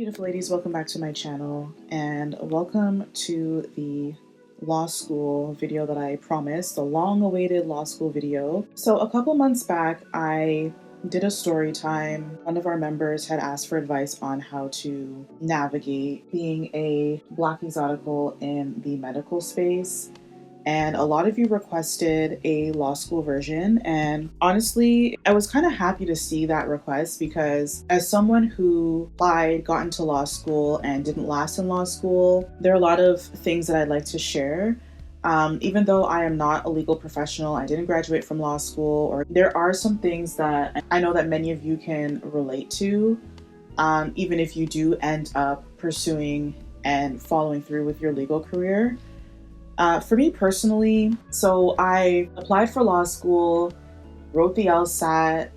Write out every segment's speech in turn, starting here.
Beautiful ladies, welcome back to my channel and welcome to the law school video that I promised, the long-awaited law school video. So a couple months back, I did a story time. One of our members had asked for advice on how to navigate being a Black exotical in the medical space. And a lot of you requested a law school version. And honestly, I was kind of happy to see that request because as someone who applied, got into law school and didn't last in law school, there are a lot of things that I'd like to share. Even though I am not a legal professional, I didn't graduate from law school, or there are some things that I know that many of you can relate to, even if you do end up pursuing and following through with your legal career. For me personally, so I applied for law school, wrote the LSAT,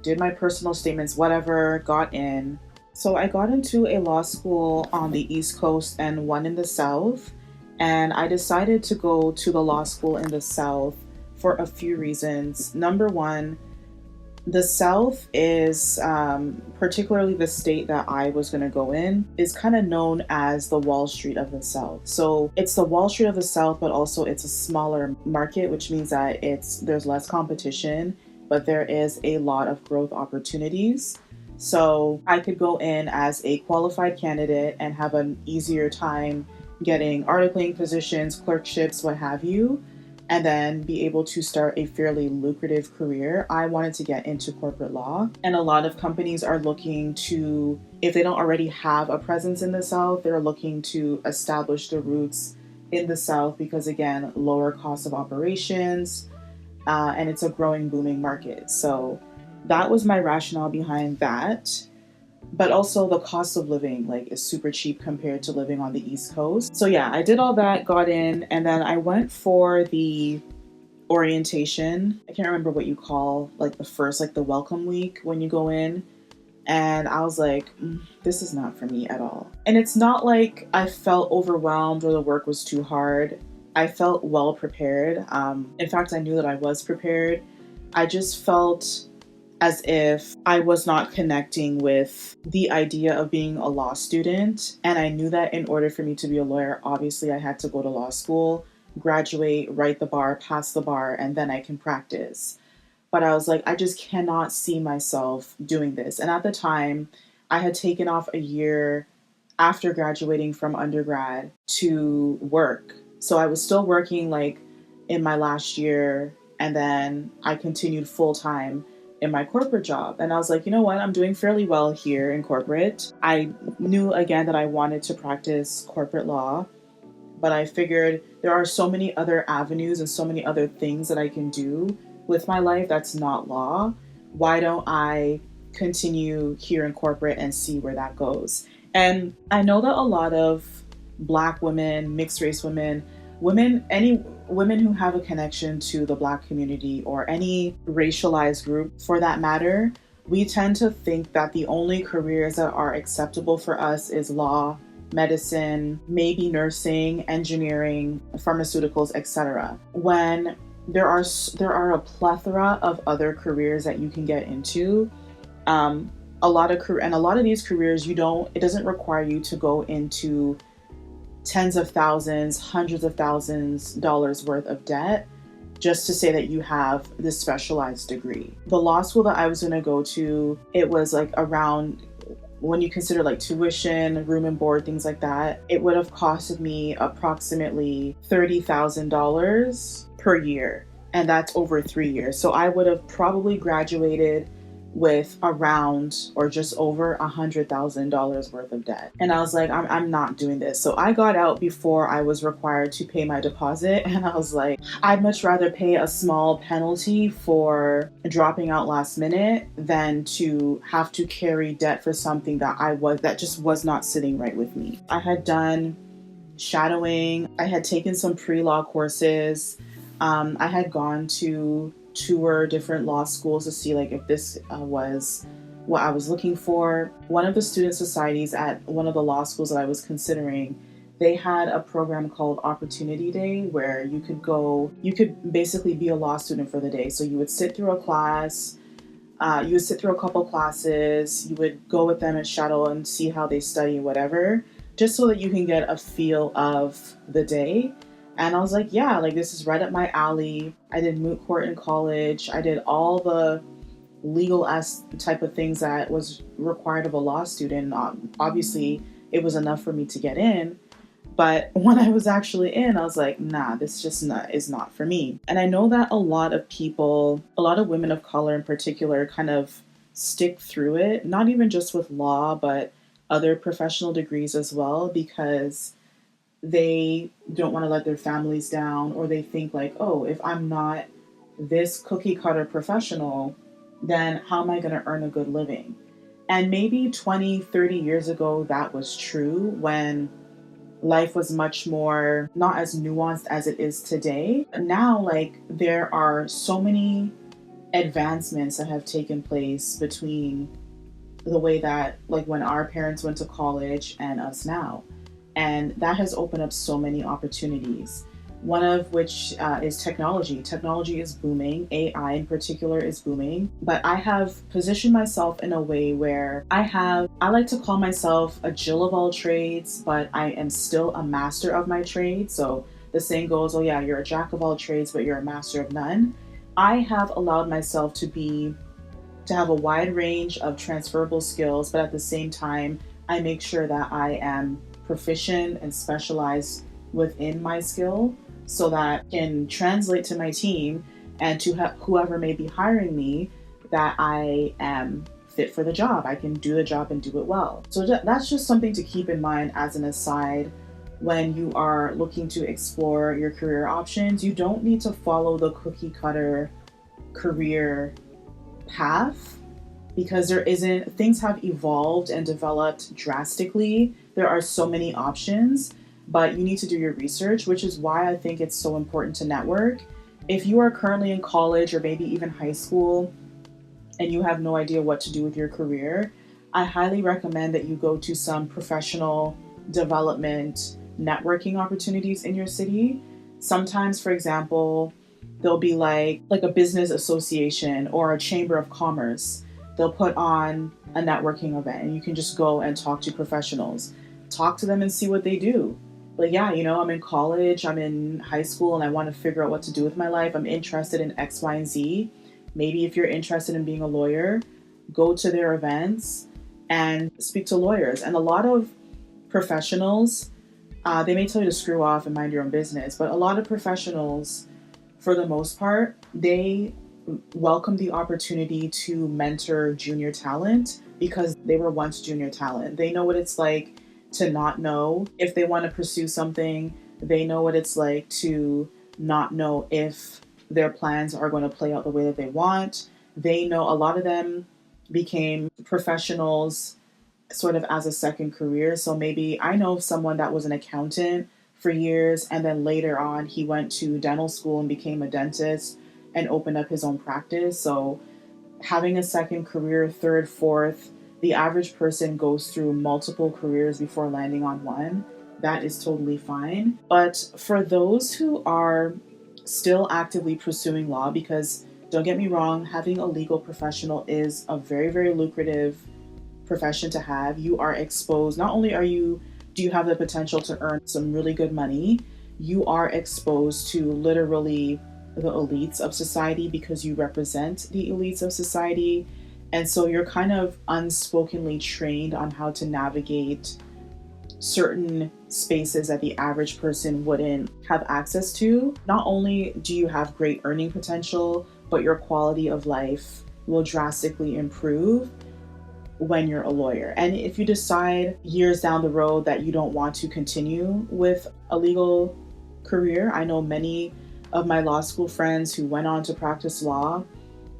did my personal statements, whatever, got in. So I got into a law school on the East Coast and one in the South. And I decided to go to the law school in the South for a few reasons. Number one, the South is, particularly the state that I was going to go in, is kind of known as the Wall Street of the South. So it's the Wall Street of the South, but also it's a smaller market, which means that there's less competition, but there is a lot of growth opportunities. So I could go in as a qualified candidate and have an easier time getting articling positions, clerkships, what have you, and then be able to start a fairly lucrative career. I wanted to get into corporate law, and a lot of companies are looking to, if they don't already have a presence in the South, they're looking to establish their roots in the South because, again, lower cost of operations, and it's a growing, booming market. So that was my rationale behind that. But also the cost of living is super cheap compared to living on the East Coast. So yeah, I did all that, got in, and then I went for the orientation. I can't remember what you call the first, the welcome week when you go in. And I was like, this is not for me at all. And it's not like I felt overwhelmed or the work was too hard. I felt well prepared. In fact, I knew that I was prepared. I just felt as if I was not connecting with the idea of being a law student. And I knew that in order for me to be a lawyer, obviously I had to go to law school, graduate, write the bar, pass the bar, and then I can practice. But I was like, I just cannot see myself doing this. And at the time, I had taken off a year after graduating from undergrad to work. So I was still working in my last year, and then I continued full time in my corporate job. And I was like, you know what? I'm doing fairly well here in corporate. I knew again that I wanted to practice corporate law, but I figured there are so many other avenues and so many other things that I can do with my life that's not law. Why don't I continue here in corporate and see where that goes? And I know that a lot of Black women, mixed race women, any women who have a connection to the Black community or any racialized group for that matter, we tend to think that the only careers that are acceptable for us is law, medicine, maybe nursing, engineering, pharmaceuticals, etc. When there are a plethora of other careers that you can get into. A lot of these careers, it doesn't require you to go into tens of thousands, hundreds of thousands dollars worth of debt just to say that you have this specialized degree. The law school that I was going to go to, it was around, when you consider tuition, room and board, things like that, it would have costed me approximately $30,000 per year. And that's over 3 years. So I would have probably graduated with around or just over $100,000 worth of debt. And I was like, I'm not doing this. So I got out before I was required to pay my deposit. And I was like, I'd much rather pay a small penalty for dropping out last minute than to have to carry debt for something that just was not sitting right with me. I had done shadowing. I had taken some pre-law courses. I had gone to tour different law schools to see if this was what I was looking for. One of the student societies at one of the law schools that I was considering, they had a program called Opportunity Day where you could basically be a law student for the day. So you would sit through a class, You would sit through a couple classes, you would go with them and shadow and see how they study, whatever, just so that you can get a feel of the day. And I was like, yeah, like this is right up my alley. I did moot court in college. I did all the legal as type of things that was required of a law student. Obviously, it was enough for me to get in. But when I was actually in, I was like, nah, this just is not for me. And I know that a lot of people, a lot of women of color in particular, kind of stick through it, not even just with law, but other professional degrees as well, because they don't want to let their families down, or they think like, oh, if I'm not this cookie cutter professional, then how am I going to earn a good living? And maybe 20, 30 years ago, that was true when life was much more not as nuanced as it is today. Now, like, there are so many advancements that have taken place between the way that, like, when our parents went to college and us now. And that has opened up so many opportunities. One of which is technology. Technology is booming. AI in particular is booming. But I have positioned myself in a way where I like to call myself a Jill of all trades, but I am still a master of my trade. So the saying goes, oh yeah, you're a jack of all trades, but you're a master of none. I have allowed myself to have a wide range of transferable skills, but at the same time, I make sure that I am proficient and specialized within my skill so that I can translate to my team and to whoever may be hiring me that I am fit for the job. I can do the job and do it well. So that's just something to keep in mind as an aside when you are looking to explore your career options. You don't need to follow the cookie cutter career path, because things have evolved and developed drastically. There are so many options, but you need to do your research, which is why I think it's so important to network. If you are currently in college or maybe even high school and you have no idea what to do with your career, I highly recommend that you go to some professional development networking opportunities in your city. Sometimes, for example, there'll be like a business association or a chamber of commerce. They'll put on a networking event and you can just go and talk to professionals. Talk to them and see what they do. But yeah, I'm in college, I'm in high school, and I want to figure out what to do with my life. I'm interested in X, Y, and Z. Maybe if you're interested in being a lawyer, go to their events and speak to lawyers. And a lot of professionals, they may tell you to screw off and mind your own business, but a lot of professionals, for the most part, they welcome the opportunity to mentor junior talent because they were once junior talent. They know what it's like to not know if they want to pursue something. They know what it's like to not know if their plans are going to play out the way that they want. They know a lot of them became professionals sort of as a second career. So maybe I know someone that was an accountant for years, and then later on he went to dental school and became a dentist and opened up his own practice. So having a second career, third, fourth, the average person goes through multiple careers before landing on one. That is totally fine. But for those who are still actively pursuing law, because don't get me wrong, having a legal professional is a very, very lucrative profession to have. You are exposed, not only do you have the potential to earn some really good money, you are exposed to literally the elites of society because you represent the elites of society. And so you're kind of unspokenly trained on how to navigate certain spaces that the average person wouldn't have access to. Not only do you have great earning potential, but your quality of life will drastically improve when you're a lawyer. And if you decide years down the road that you don't want to continue with a legal career, I know many of my law school friends who went on to practice law,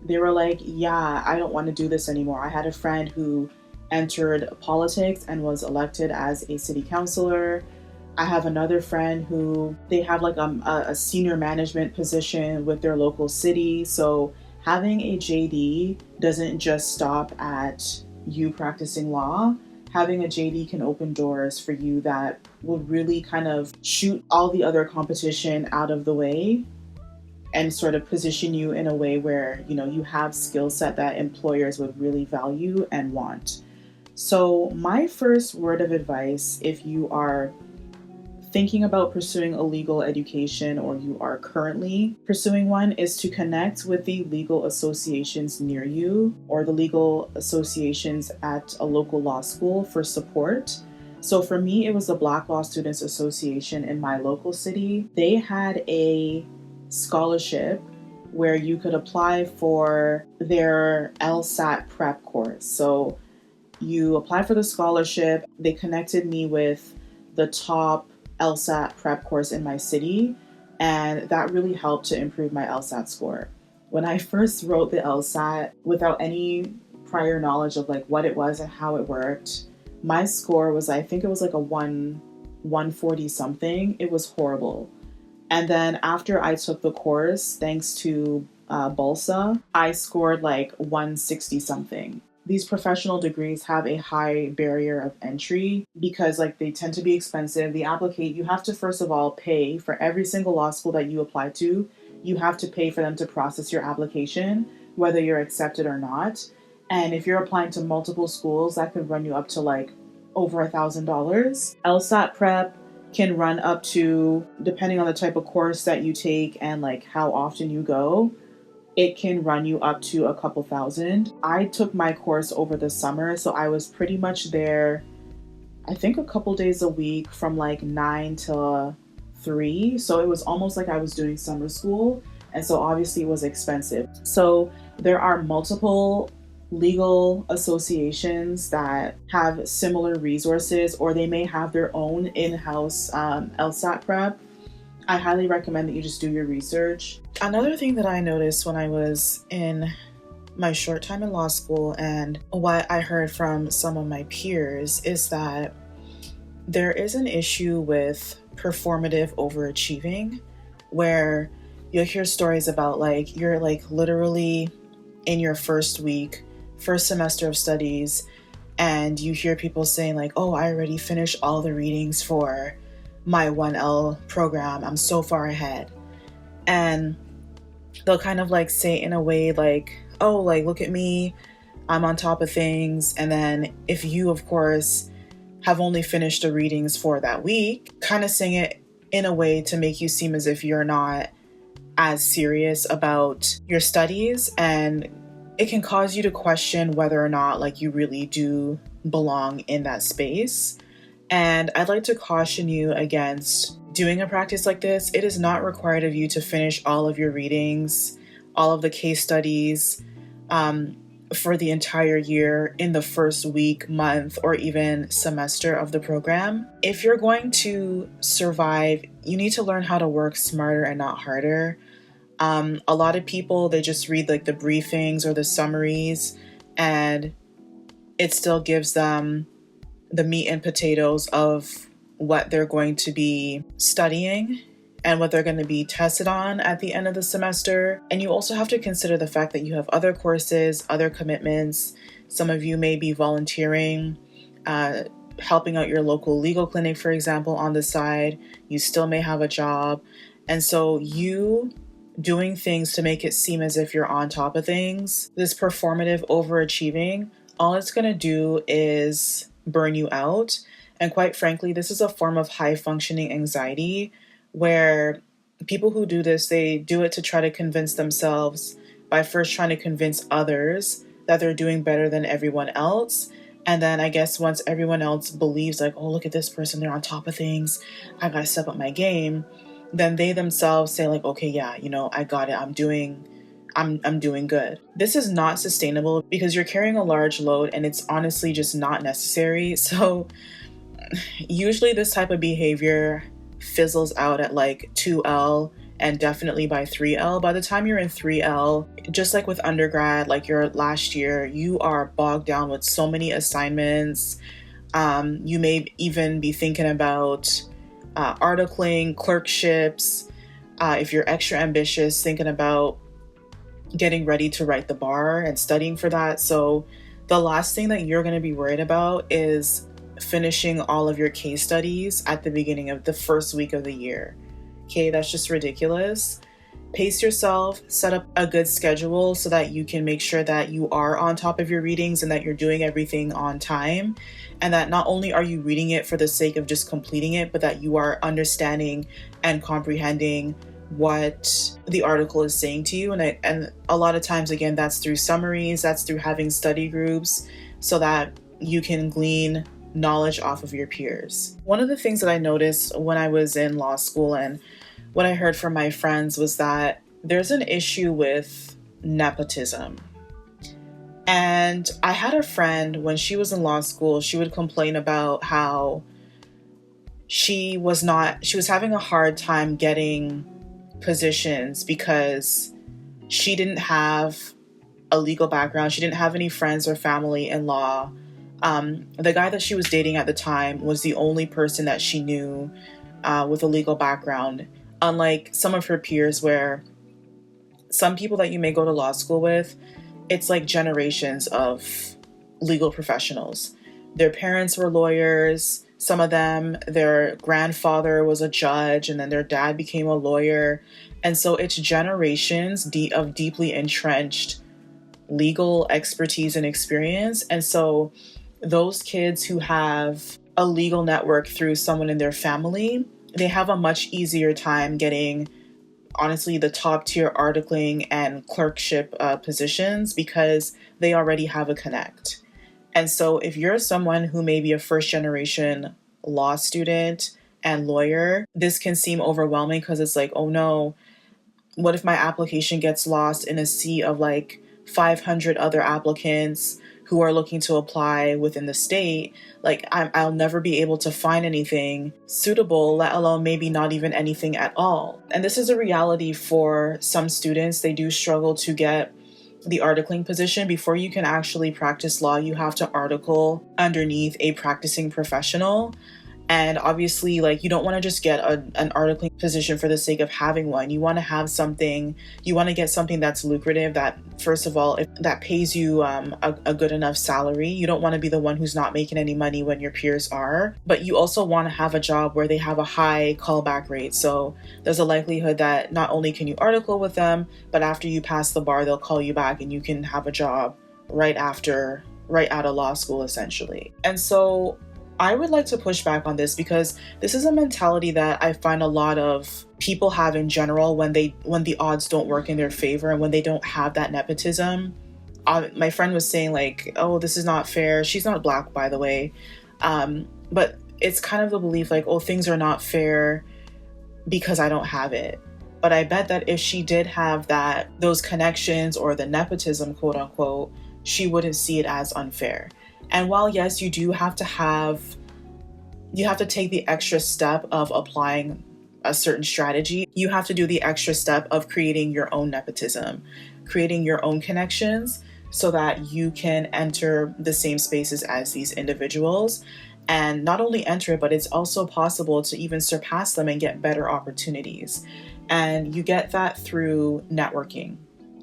they were like, yeah, I don't want to do this anymore. I had a friend who entered politics and was elected as a city councilor. I have another friend who they have like a senior management position with their local city. So having a JD doesn't just stop at you practicing law. Having a JD can open doors for you that will really kind of shoot all the other competition out of the way and sort of position you in a way where, you have skill set that employers would really value and want. So my first word of advice, if you are thinking about pursuing a legal education or you are currently pursuing one, is to connect with the legal associations near you or the legal associations at a local law school for support. So for me, it was the Black Law Students Association in my local city. They had a scholarship where you could apply for their LSAT prep course. So you apply for the scholarship. They connected me with the top LSAT prep course in my city, and that really helped to improve my LSAT score. When I first wrote the LSAT without any prior knowledge of like what it was and how it worked, my score was, I think it was like a 140 something. It was horrible. And then after I took the course, thanks to Balsa, I scored like 160 something. These professional degrees have a high barrier of entry because like they tend to be expensive. You have to first of all pay for every single law school that you apply to. You have to pay for them to process your application, whether you're accepted or not. And if you're applying to multiple schools, that could run you up to like over $1,000. LSAT prep can run up to, depending on the type of course that you take and like how often you go, it can run you up to a couple thousand. I took my course over the summer, so I was pretty much there, I think a couple days a week from like 9 to 3. So it was almost like I was doing summer school. And so obviously it was expensive. So there are multiple legal associations that have similar resources, or they may have their own in-house LSAT prep. I highly recommend that you just do your research. Another thing that I noticed when I was in my short time in law school and what I heard from some of my peers is that there is an issue with performative overachieving, where you'll hear stories about like you're like literally in your first semester of studies, and you hear people saying like, oh, I already finished all the readings for my 1L program. I'm so far ahead. And they'll kind of like say in a way like, oh, like, look at me, I'm on top of things. And then if you, of course, have only finished the readings for that week, kind of saying it in a way to make you seem as if you're not as serious about your studies. And it can cause you to question whether or not like you really do belong in that space. And I'd like to caution you against doing a practice like this. It is not required of you to finish all of your readings, all of the case studies for the entire year in the first week, month, or even semester of the program. If you're going to survive, you need to learn how to work smarter and not harder. A lot of people, they just read like the briefings or the summaries, and it still gives them the meat and potatoes of what they're going to be studying and what they're going to be tested on at the end of the semester. And you also have to consider the fact that you have other courses, other commitments. Some of you may be volunteering, helping out your local legal clinic, for example, on the side. You still may have a job. And so you doing things to make it seem as if you're on top of things, this performative overachieving, all it's going to do is burn you out. And quite frankly, this is a form of high functioning anxiety where people who do this, they do it to try to convince themselves by first trying to convince others that they're doing better than everyone else. And then I guess once everyone else believes like, oh, look at this person, they're on top of things, I gotta step up my game, then they themselves say like, okay, yeah, I got it. I'm doing good. This is not sustainable because you're carrying a large load and it's honestly just not necessary. So usually this type of behavior fizzles out at like 2L and definitely by 3L. By the time you're in 3L, just like with undergrad, like your last year, you are bogged down with so many assignments. You may even be thinking about articling, clerkships. If you're extra ambitious, thinking about getting ready to write the bar and studying for that. So the last thing that you're going to be worried about is finishing all of your case studies at the beginning of the first week of the year. Okay, that's just ridiculous. Pace yourself, set up a good schedule so that you can make sure that you are on top of your readings and that you're doing everything on time. And that not only are you reading it for the sake of just completing it, but that you are understanding and comprehending what the article is saying to you. And a lot of times, again, that's through summaries, that's through having study groups so that you can glean knowledge off of your peers. One of the things that I noticed when I was in law school and what I heard from my friends was that there's an issue with nepotism. And I had a friend when she was in law school, she would complain about how she was having a hard time getting positions because she didn't have a legal background. She didn't have any friends or family in law. The guy that she was dating at the time was the only person that she knew with a legal background. Unlike some of her peers, where some people that you may go to law school with, it's like generations of legal professionals. Their parents were lawyers. Some of them, their grandfather was a judge, and then their dad became a lawyer. And so it's generations of deeply entrenched legal expertise and experience. And so those kids who have a legal network through someone in their family, they have a much easier time getting, honestly, the top tier articling and clerkship positions because they already have a connect. And so if you're someone who may be a first generation law student and lawyer, this can seem overwhelming because it's like, oh no, what if my application gets lost in a sea of like 500 other applicants who are looking to apply within the state? Like I'll never be able to find anything suitable, let alone maybe not even anything at all. And this is a reality for some students. They do struggle to get the articling position. Before you can actually practice law, you have to article underneath a practicing professional. And obviously, like, you don't want to just get an articling position for the sake of having one. You want to have something, you want to get something that's lucrative, that, first of all, that pays you a good enough salary. You don't want to be the one who's not making any money when your peers are. But you also want to have a job where they have a high callback rate. So there's a likelihood that not only can you article with them, but after you pass the bar, they'll call you back and you can have a job right out of law school, essentially. And so I would like to push back on this because this is a mentality that I find a lot of people have in general when the odds don't work in their favor and when they don't have that nepotism. My friend was saying like, oh, this is not fair. She's not Black, by the way. But it's kind of the belief like, oh, things are not fair because I don't have it. But I bet that if she did have those connections or the nepotism, quote unquote, she wouldn't see it as unfair. And while, yes, you have to take the extra step of applying a certain strategy, you have to do the extra step of creating your own nepotism, creating your own connections so that you can enter the same spaces as these individuals. And not only enter it, but it's also possible to even surpass them and get better opportunities. And you get that through networking.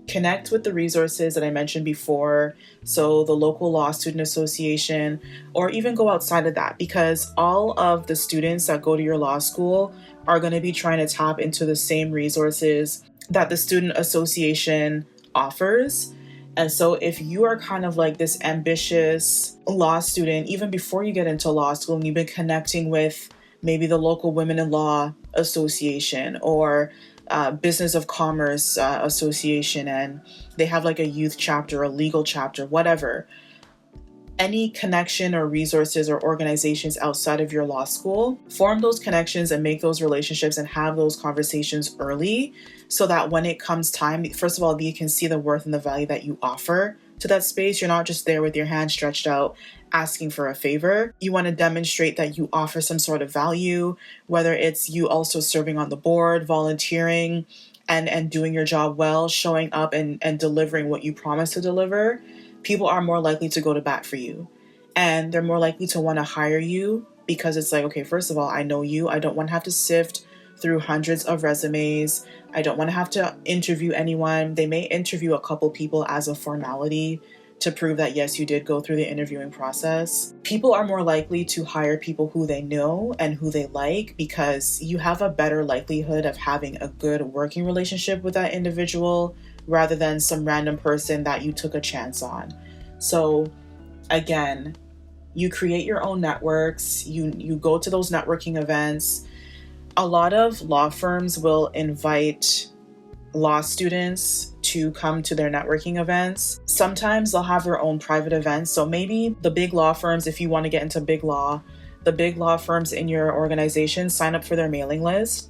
Connect with the resources that I mentioned before, so the local law student association, or even go outside of that, because all of the students that go to your law school are going to be trying to tap into the same resources that the student association offers. And so if you are kind of like this ambitious law student, even before you get into law school, and you've been connecting with maybe the local Women in Law Association or Business of Commerce Association, and they have like a youth chapter, a legal chapter, whatever. Any connection or resources or organizations outside of your law school, form those connections and make those relationships and have those conversations early so that when it comes time, first of all, you can see the worth and the value that you offer to that space. You're not just there with your hand stretched out asking for a favor. You want to demonstrate that you offer some sort of value, whether it's you also serving on the board, volunteering, and doing your job well, showing up and delivering what you promise to deliver. People are more likely to go to bat for you. And they're more likely to want to hire you because it's like, okay, first of all, I know you. I don't want to have to sift through hundreds of resumes. I don't want to have to interview anyone. They may interview a couple people as a formality to prove that yes, you did go through the interviewing process. People are more likely to hire people who they know and who they like, because you have a better likelihood of having a good working relationship with that individual rather than some random person that you took a chance on. So again, you create your own networks, you go to those networking events. A lot of law firms will invite law students to come to their networking events. Sometimes they'll have their own private events. So maybe the big law firms, if you want to get into big law, the big law firms in your organization sign up for their mailing list.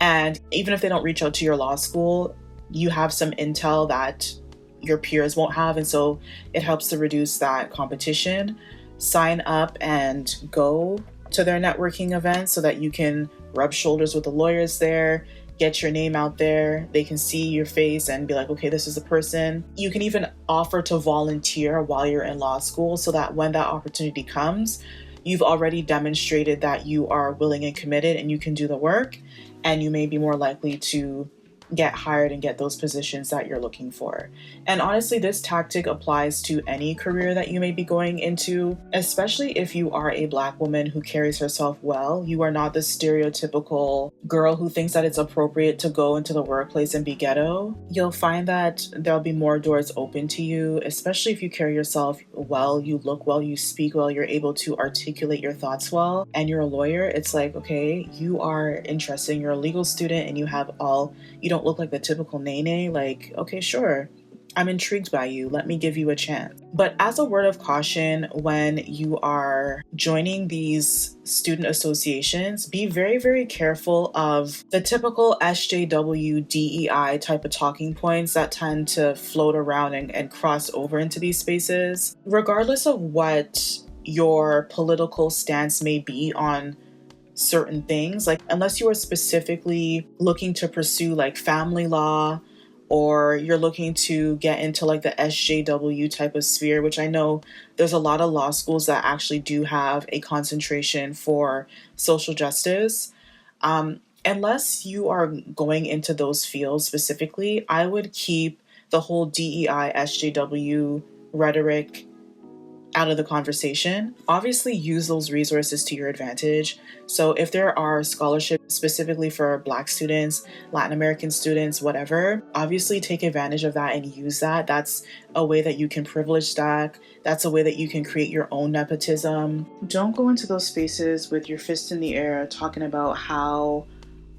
And even if they don't reach out to your law school, you have some intel that your peers won't have. And so it helps to reduce that competition. Sign up and go to their networking events so that you can rub shoulders with the lawyers there, get your name out there. They can see your face and be like, okay, this is a person. You can even offer to volunteer while you're in law school so that when that opportunity comes, you've already demonstrated that you are willing and committed and you can do the work, and you may be more likely to get hired and get those positions that you're looking for. And honestly, this tactic applies to any career that you may be going into, especially if you are a Black woman who carries herself well. You are not the stereotypical girl who thinks that it's appropriate to go into the workplace and be ghetto. You'll find that there'll be more doors open to you, especially if you carry yourself well, you look well, you speak well, you're able to articulate your thoughts well, and you're a lawyer. It's like, okay, you are interesting, you're a legal student, and you don't look like the typical nene. Like, okay, sure, I'm intrigued by you. Let me give you a chance. But as a word of caution, when you are joining these student associations, be very, very careful of the typical SJW, DEI type of talking points that tend to float around and cross over into these spaces. Regardless of what your political stance may be on certain things, like unless you are specifically looking to pursue like family law, or you're looking to get into like the SJW type of sphere, which I know there's a lot of law schools that actually do have a concentration for social justice. Unless you are going into those fields specifically, I would keep the whole DEI, SJW rhetoric out of the conversation. Obviously, use those resources to your advantage. So if there are scholarships specifically for Black students, Latin American students, whatever, obviously take advantage of that and use that. That's a way that you can privilege stack. That's a way that you can create your own nepotism. Don't go into those spaces with your fist in the air talking about how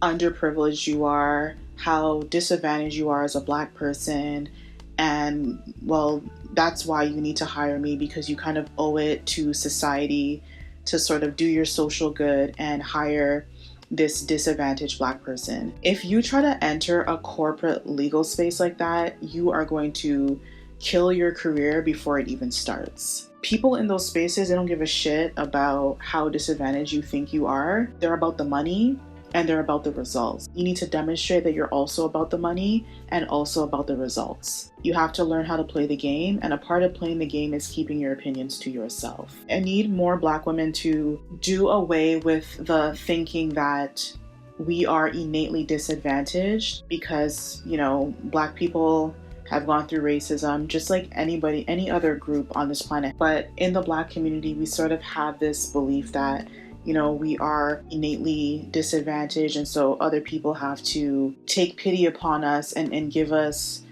underprivileged you are, how disadvantaged you are as a Black person, and well, that's why you need to hire me, because you kind of owe it to society to sort of do your social good and hire this disadvantaged Black person. If you try to enter a corporate legal space like that, you are going to kill your career before it even starts. People in those spaces, they don't give a shit about how disadvantaged you think you are. They're about the money and they're about the results. You need to demonstrate that you're also about the money and also about the results. You have to learn how to play the game, and a part of playing the game is keeping your opinions to yourself. I need more Black women to do away with the thinking that we are innately disadvantaged because, Black people have gone through racism just like any other group on this planet. But in the Black community, we sort of have this belief that we are innately disadvantaged, and so other people have to take pity upon us and give us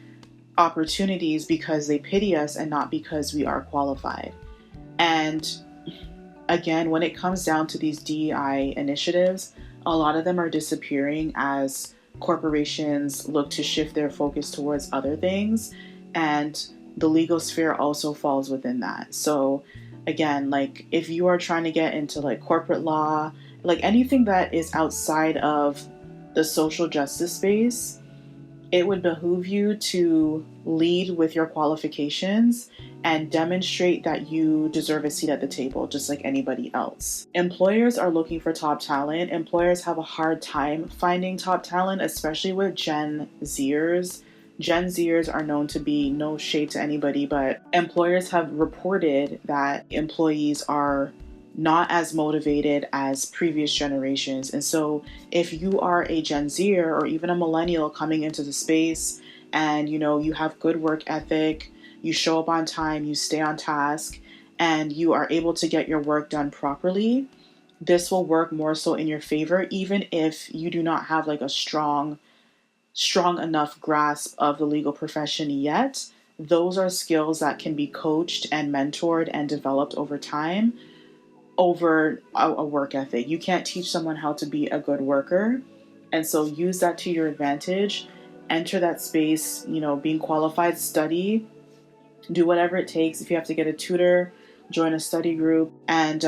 opportunities because they pity us and not because we are qualified. And again, when it comes down to these DEI initiatives, a lot of them are disappearing as corporations look to shift their focus towards other things, and the legal sphere also falls within that. So again, like if you are trying to get into like corporate law, like anything that is outside of the social justice space, it would behoove you to lead with your qualifications and demonstrate that you deserve a seat at the table just like anybody else. Employers are looking for top talent. Employers have a hard time finding top talent, especially with Gen Zers. Gen Zers are known to be, no shade to anybody, but employers have reported that employees are not as motivated as previous generations. And so if you are a Gen Zer or even a millennial coming into the space and you have good work ethic, you show up on time, you stay on task, and you are able to get your work done properly, this will work more so in your favor, even if you do not have like a strong enough grasp of the legal profession yet. Those are skills that can be coached and mentored and developed over time, over a work ethic. You can't teach someone how to be a good worker. And so use that to your advantage. Enter that space, being qualified, study, do whatever it takes. If you have to get a tutor, join a study group, and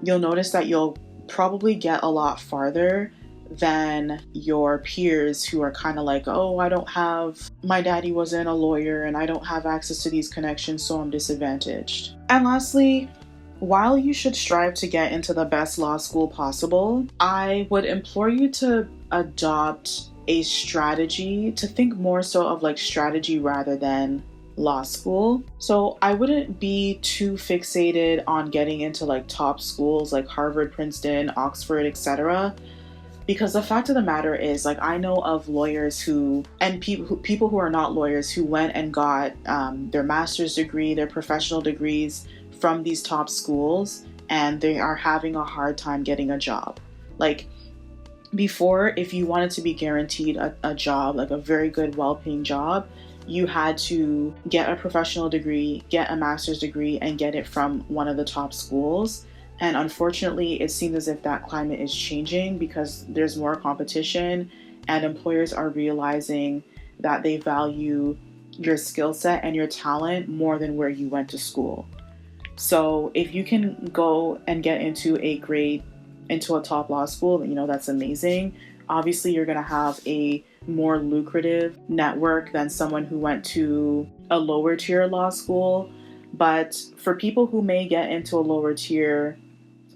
you'll notice that you'll probably get a lot farther than your peers who are kind of like, oh, my daddy wasn't a lawyer and I don't have access to these connections, so I'm disadvantaged. And lastly, while you should strive to get into the best law school possible, I would implore you to adopt a strategy, to think more so of like strategy rather than law school. So I wouldn't be too fixated on getting into like top schools like Harvard, Princeton, Oxford, etc. Because the fact of the matter is, like, I know of lawyers and people who are not lawyers who went and got their master's degree, their professional degrees from these top schools, and they are having a hard time getting a job. Like, before, if you wanted to be guaranteed a job, like a very good, well-paying job, you had to get a professional degree, get a master's degree, and get it from one of the top schools. And unfortunately, it seems as if that climate is changing because there's more competition and employers are realizing that they value your skill set and your talent more than where you went to school. So if you can go and get into a top law school, that's amazing. Obviously, you're going to have a more lucrative network than someone who went to a lower tier law school. But for people who may get into a lower tier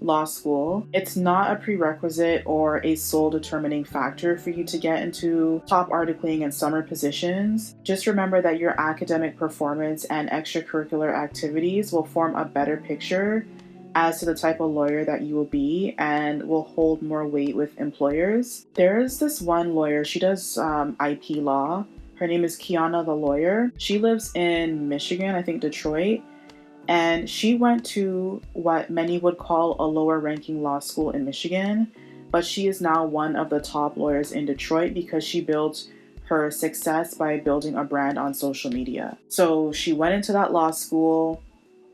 law school, it's not a prerequisite or a sole determining factor for you to get into top articling and summer positions. Just remember that your academic performance and extracurricular activities will form a better picture as to the type of lawyer that you will be and will hold more weight with employers. There's this one lawyer, she does IP law. Her name is Kiana the lawyer. She lives in Michigan, I think Detroit. And she went to what many would call a lower ranking law school in Michigan, but she is now one of the top lawyers in Detroit because she built her success by building a brand on social media. So she went into that law school,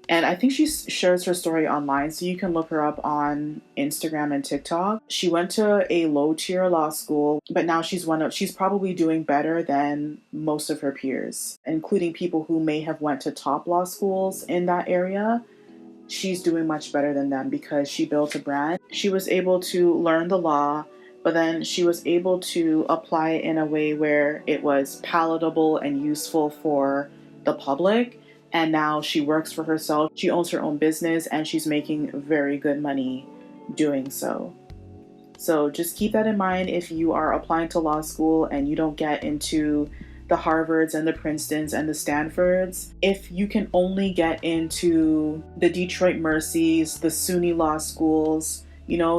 and I think she shares her story online, so you can look her up on Instagram and TikTok. She went to a low tier law school, but now she's probably doing better than most of her peers, including people who may have went to top law schools in that area. She's doing much better than them because she built a brand. She was able to learn the law, but then she was able to apply it in a way where it was palatable and useful for the public. And now she works for herself. She owns her own business and she's making very good money doing so. So just keep that in mind if you are applying to law school and you don't get into the Harvards and the Princetons and the Stanfords. If you can only get into the Detroit Mercies, the SUNY law schools,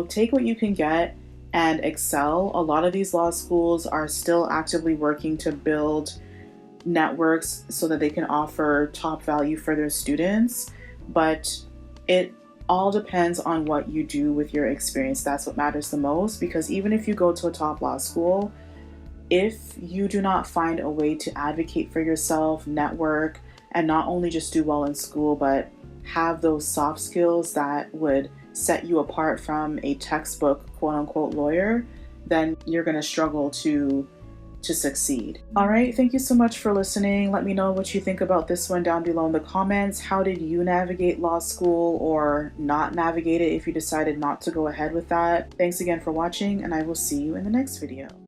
take what you can get and excel. A lot of these law schools are still actively working to build networks so that they can offer top value for their students, but it all depends on what you do with your experience. That's what matters the most, because even if you go to a top law school, if you do not find a way to advocate for yourself, network, and not only just do well in school, but have those soft skills that would set you apart from a textbook quote unquote lawyer, then you're going to struggle to succeed. All right, thank you so much for listening. Let me know what you think about this one down below in the comments. How did you navigate law school or not navigate it if you decided not to go ahead with that? Thanks again for watching, and I will see you in the next video.